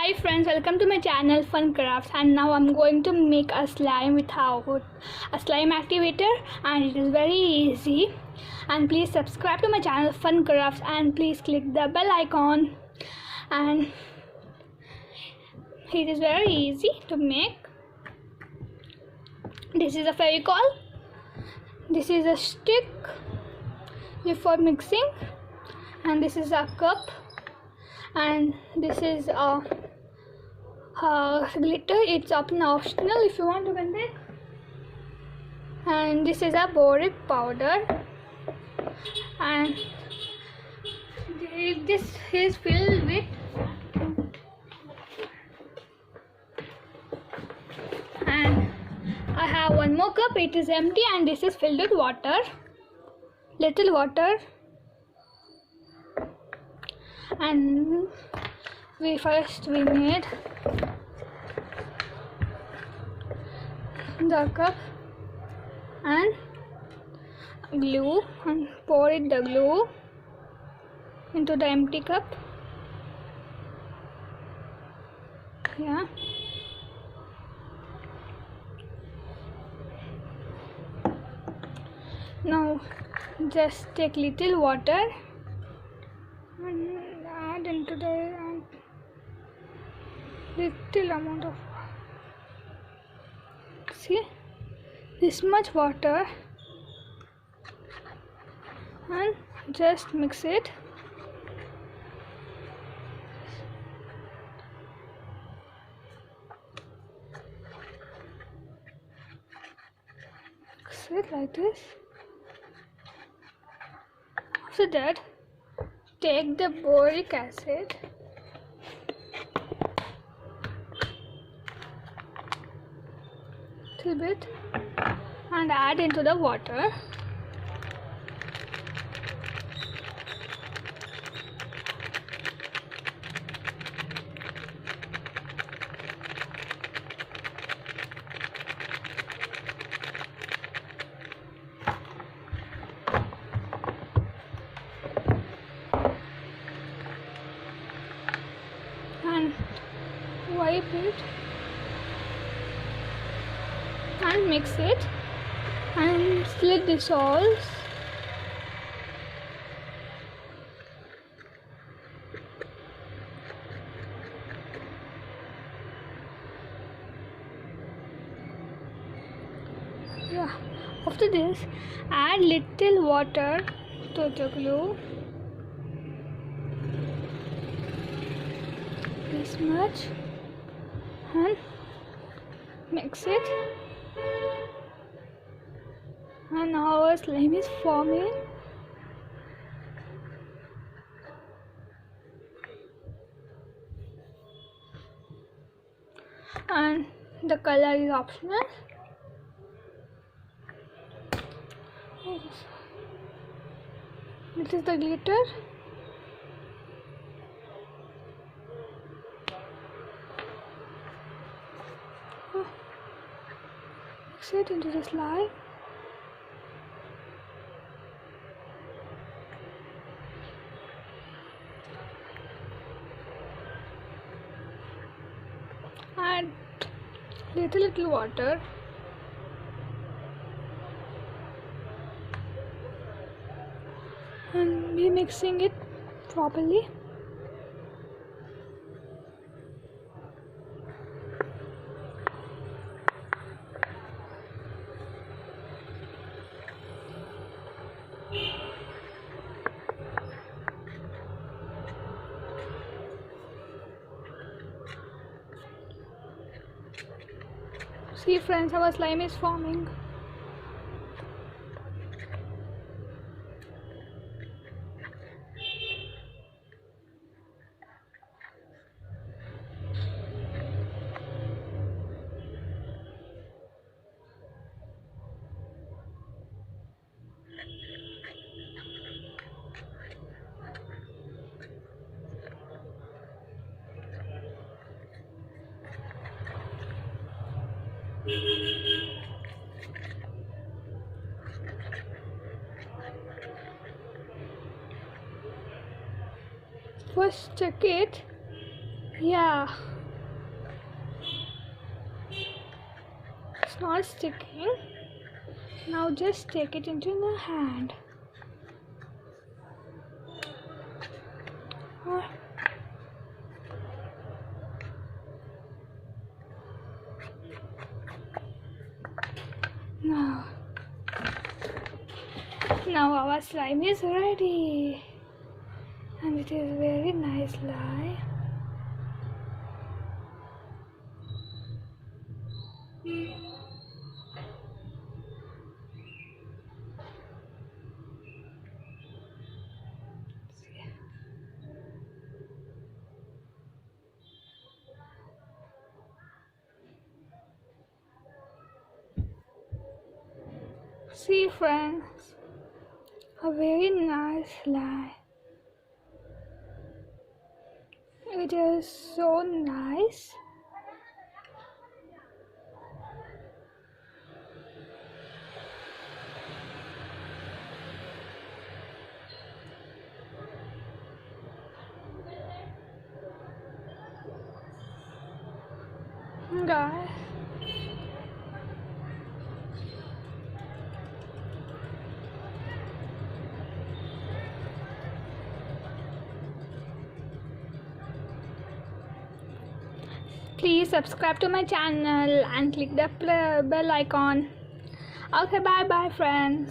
Hi friends, welcome to my channel Fun Crafts, and now I'm going to make a slime without a slime activator, and it is very easy. And please subscribe to my channel Fun Crafts and please click the bell icon. And it is very easy to make. This is a fevicol, this is a stick for mixing, and this is a cup, and this is a glitter. It's optional if you want to can take. And this is a boric powder, and this is filled with and I have one more cup. It is empty and this is filled with water, little water. And we made the cup and glue and poured the glue into the empty cup. Yeah. Now just take little water and add into the little amount of, see, this much water, and just mix it. Mix it like this. After that, take the boric acid little bit and add into the water. And wipe it and mix it and it dissolves. Yeah. After this, add little water to the glue. This much, and mix it, and now our slime is forming. And the color is optional. This is the glitter. Mix it into the slime. Add little water. And be mixing it properly. See friends, our slime is forming. First check it Yeah, it's not sticking. Now just take it into the hand. Now, our slime is ready, and it is very nice slime. See friends, a very nice slime. It is so nice. Guys, please subscribe to my channel and click the bell icon. Okay, bye bye friends.